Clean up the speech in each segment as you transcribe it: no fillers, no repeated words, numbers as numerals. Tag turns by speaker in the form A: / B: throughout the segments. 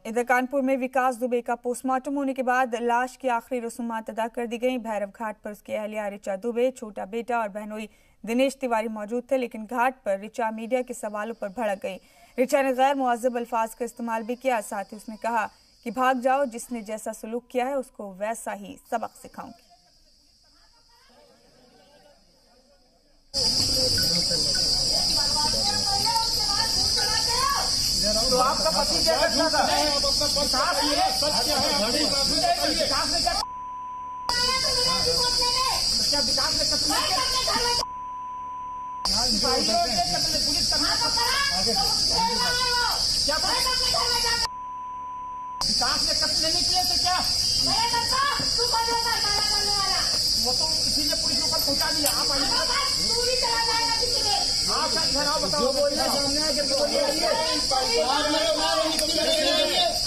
A: इधर कानपुर में विकास दुबे का पोस्टमार्टम होने के बाद लाश की आखिरी रसूमात अदा कर दी गई। भैरव घाट पर उसके अहलिया ऋचा दुबे, छोटा बेटा और बहनोई दिनेश तिवारी मौजूद थे, लेकिन घाट पर ऋचा मीडिया के सवालों पर भड़क गई। ऋचा ने गैर मुअज्जब अल्फाज का इस्तेमाल भी किया। साथ ही उसने कहा कि भाग जाओ, जिसने जैसा सलूक किया है उसको वैसा ही सबक सिखाऊंगी।
B: तो आपका पति क्या करता था? विकास ये सच क्या है? विकास ने क्या विकास ने कत्ल पुलिस क्या विकास ने कत्ल नहीं किए थे क्या? वो तो इसीलिए पुलिस के ऊपर पहुंचा दिया। आप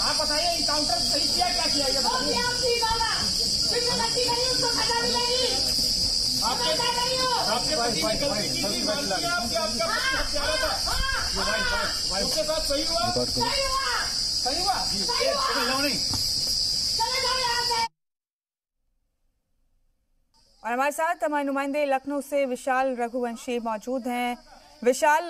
B: आप बताइए इनकाउंटर सही किया क्या किया? ये बताइए। आपके पति ने गलती की थी, मान लिया आपका पति हत्यारा था, उसके साथ सही हुआ? सही हुआ नहीं।
A: और हमारे साथ हमारे नुमाइंदे लखनऊ से विशाल रघुवंशी मौजूद हैं। विशाल,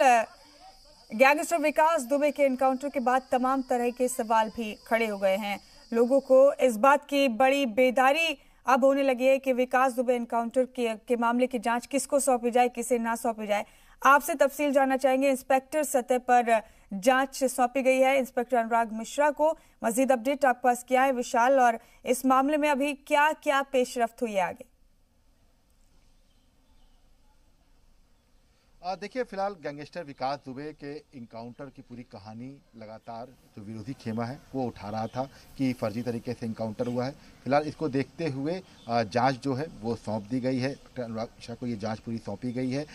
A: गैंगस्टर विकास दुबे के एनकाउंटर के बाद तमाम तरह के सवाल भी खड़े हो गए हैं। लोगों को इस बात की बड़ी बेदारी अब होने लगी है कि विकास दुबे एनकाउंटर के मामले की जांच किसको सौंपी जाए, किसे ना सौंपी जाए। आपसे तफसील जानना चाहेंगे। इंस्पेक्टर सतह पर जांच सौंपी गई है इंस्पेक्टर अनुराग मिश्रा को। मजीद अपडेट आपके पास क्या है विशाल, और इस मामले में अभी क्या क्या पेशरफ्त हुई है आगे?
C: देखिए, फिलहाल गैंगस्टर विकास दुबे के इनकाउंटर की पूरी कहानी लगातार जो विरोधी खेमा है वो उठा रहा था कि फर्जी तरीके से इनकाउंटर हुआ है। फिलहाल इसको देखते हुए जांच जो है वो सौंप दी गई है। डॉक्टर अनुराग मिश्रा को ये जांच पूरी सौंपी गई है।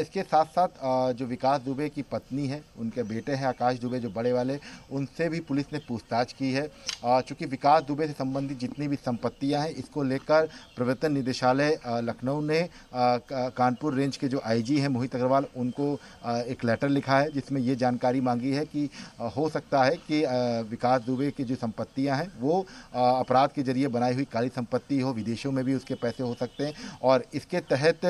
C: इसके साथ साथ जो विकास दुबे की पत्नी है, उनके बेटे हैं आकाश दुबे जो बड़े वाले, उनसे भी पुलिस ने पूछताछ की है। चूँकि विकास दुबे से संबंधित जितनी भी संपत्तियाँ हैं, इसको लेकर प्रवर्तन निदेशालय लखनऊ ने कानपुर रेंज के जो IG हैं मोहित अग्रवाल, उनको एक लेटर लिखा है जिसमें ये जानकारी मांगी है कि हो सकता है कि विकास दुबे की जो संपत्तियां हैं वो अपराध के जरिए बनाई हुई काली संपत्ति हो, विदेशों में भी उसके पैसे हो सकते हैं, और इसके तहत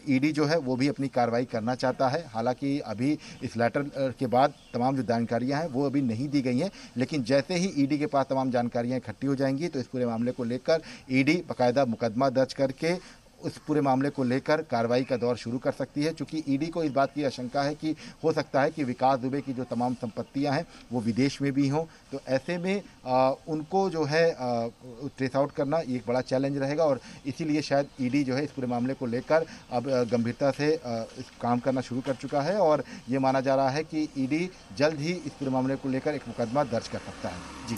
C: ED जो है वो भी अपनी कार्रवाई करना चाहता है। हालांकि अभी इस लेटर के बाद तमाम जो जानकारियां हैं वो अभी नहीं दी गई हैं, लेकिन जैसे ही ED के पास तमाम जानकारियां इकट्ठी हो जाएंगी तो इस पूरे मामले को लेकर ED बाकायदा मुकदमा दर्ज करके उस पूरे मामले को लेकर कार्रवाई का दौर शुरू कर सकती है। चूंकि ED को इस बात की आशंका है कि हो सकता है कि विकास दुबे की जो तमाम संपत्तियां हैं वो विदेश में भी हों, तो ऐसे में उनको जो है ट्रेस आउट करना ये एक बड़ा चैलेंज रहेगा, और इसीलिए शायद ED जो है इस पूरे मामले को लेकर अब गंभीरता से इस काम करना शुरू कर चुका है, और ये माना जा रहा है कि ED जल्द ही इस पूरे मामले को लेकर एक मुकदमा दर्ज कर सकता है। जी।